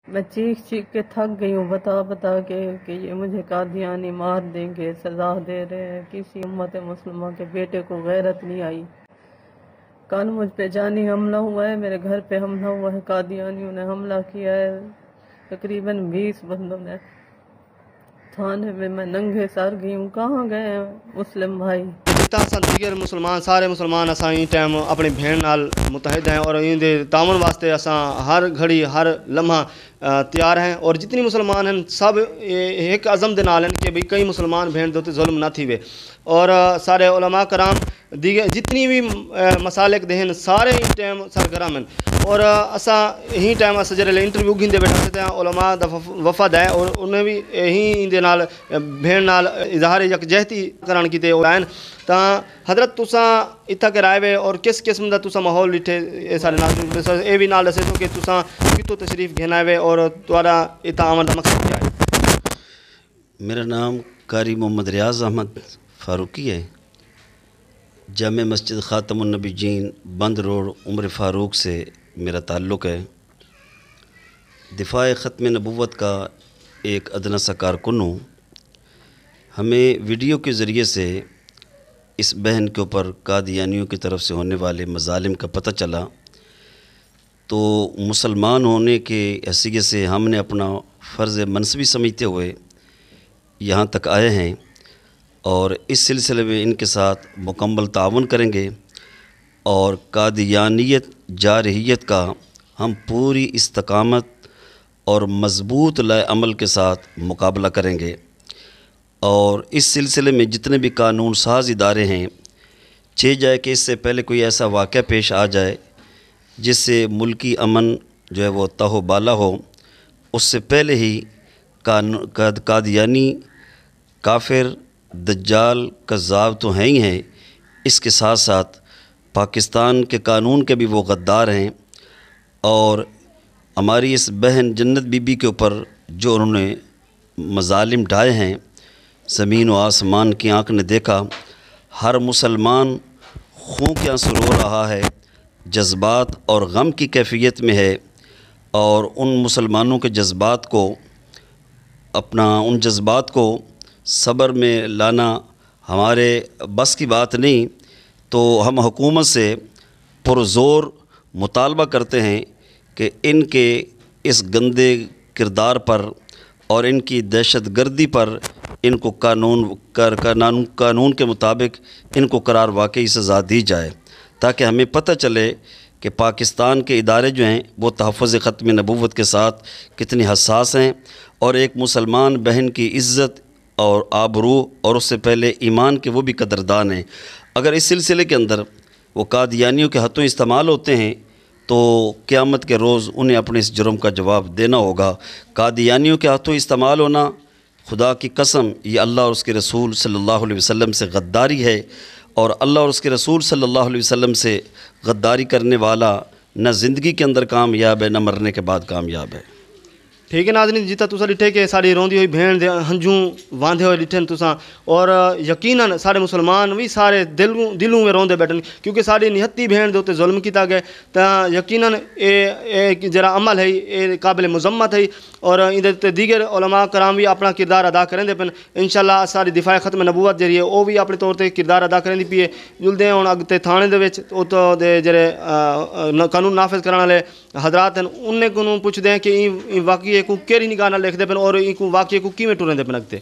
میں چیخ چیخ کے تھک گئی ہوں بتا بتا کے کہ یہ مجھے قادیانی مار دیں گے، سزا دے رہے ہیں۔ کسی امت مسلمہ کے بیٹے کو غیرت نہیں آئی۔ کل مجھ پہ جانی حملہ ہوا ہے، میرے گھر پہ حملہ ہوا ہے، قادیانیوں نے حملہ کیا ہے، تقریباً 20 بندوں نے۔ تھانے میں میں ننگے سر گئی ہوں، کہاں گئے ہیں مسلم بھائی؟ دیگر مسلمان سارے مسلمان اساں این ٹائم اپنی بھین نال متحد ہیں اور ان دے تعاون واسطے اساں ہر گھڑی ہر لمحہ تیار ہیں، اور جتنی مسلمان ہیں سب ایک عزم دے نال ہیں کہ بھئی کئی مسلمان بھین دے تے ظلم نہ تھی وے، اور سارے علماء کرام دیگر جتنی بھی مسالک دہن سارے ان ٹائم سرگرم ہیں، اور اساں ہی ٹائم اس جڑے انٹرویو گھندے بیٹھے تھے علماء دا وفد ہے، اور انہیں بھی ہی دے نال بھین نال اظہار یکجہتی کرن کیتے ہیں۔ ਤਾਂ حضرت تساں اتھا کے رائے وے اور کس قسم دا تساں ماحول ڈٹھے اے سارے نال اے بھی نال دسے تو کہ تساں کتوں تشریف گھن آئے وے اور تہاڈا اتھا آمد دا مقصد کیا ہے؟ میرا نام قاری محمد ریاض احمد فاروقی ہے۔ جامع مسجد خاتم النبیین بند روڈ عمر فاروق سے میرا تعلق ہے۔ دفاع ختم نبوت کا ایک ادنیٰ سا کارکن ہوں۔ ہمیں ویڈیو کے ذریعے سے اس بہن کے اوپر قادیانیوں کی طرف سے ہونے والے مظالم کا پتہ چلا، تو مسلمان ہونے کے حیثیت سے ہم نے اپنا فرض منصبی سمجھتے ہوئے یہاں تک آئے ہیں، اور اس سلسلے میں ان کے ساتھ مکمل تعاون کریں گے، اور قادیانیت جارحیت کا ہم پوری استقامت اور مضبوط لائے عمل کے ساتھ مقابلہ کریں گے، اور اس سلسلے میں جتنے بھی قانون ساز ادارے ہیں چاہے جائے کہ اس سے پہلے کوئی ایسا واقعہ پیش آ جائے جس سے ملکی امن جو ہے وہ تہو بالا ہو، اس سے پہلے ہی قادیانی کافر دجال کذاب تو ہیں ہی ہیں، اس کے ساتھ ساتھ پاکستان کے قانون کے بھی وہ غدار ہیں، اور ہماری اس بہن جنت بی بی کے اوپر جو انہوں نے مظالم ڈھائے ہیں زمین و آسمان کی آنکھ نے دیکھا۔ ہر مسلمان خون کے آنسو رو رہا ہے، جذبات اور غم کی کیفیت میں ہے، اور ان مسلمانوں کے جذبات کو ان جذبات کو صبر میں لانا ہمارے بس کی بات نہیں، تو ہم حکومت سے پرزور مطالبہ کرتے ہیں کہ ان کے اس گندے کردار پر اور ان کی دہشت گردی پر ان کو قانون کے مطابق ان کو قرار واقعی سزا دی جائے، تاکہ ہمیں پتہ چلے کہ پاکستان کے ادارے جو ہیں وہ تحفظ ختم نبوت کے ساتھ کتنی حساس ہیں، اور ایک مسلمان بہن کی عزت اور آبرو اور اس سے پہلے ایمان کے وہ بھی قدردان ہیں۔ اگر اس سلسلے کے اندر وہ قادیانیوں کے ہاتھوں استعمال ہوتے ہیں تو قیامت کے روز انہیں اپنے اس جرم کا جواب دینا ہوگا۔ قادیانیوں کے ہاتھوں استعمال ہونا خدا کی قسم یہ اللہ اور اس کے رسول صلی اللہ علیہ وسلم سے غداری ہے، اور اللہ اور اس کے رسول صلی اللہ علیہ وسلم سے غداری کرنے والا نہ زندگی کے اندر کامیاب ہے نہ مرنے کے بعد کامیاب ہے۔ ٹھیک ہے ناظرین، جتا تساں ڈٹھے کہ ساری روندی ہوئی بھین دے ہنجوں واندھے ہوئے ڈٹھے تساں، اور یقیناً سارے مسلمان بھی سارے دلوں میں روندے بیٹھن، کیونکہ ساری نہتی بھین دے تے ظلم کیتا گیا، تا یقیناً اے جڑا عمل ہے اے قابل مذمت ہے، اور اندے تے دیگر علماء کرام بھی اپنا کردار ادا کریں دے پن۔ انشاءاللہ ساری دفاع ختم نبوت جڑی ہے وہ بھی اپنے طور تے کردار ادا کریں دی پیے جلدے ہن اگتے تھانے دے وچ تو دے جڑے قانون نافذ کرنے والے حضرات ہیں انہیں کو پوچھ دیں کہ واقعی کو کیڑی نگاہ نال لکھ دے پن اور ان کو واقعی کو کیویں ٹریں دے پن اگتے۔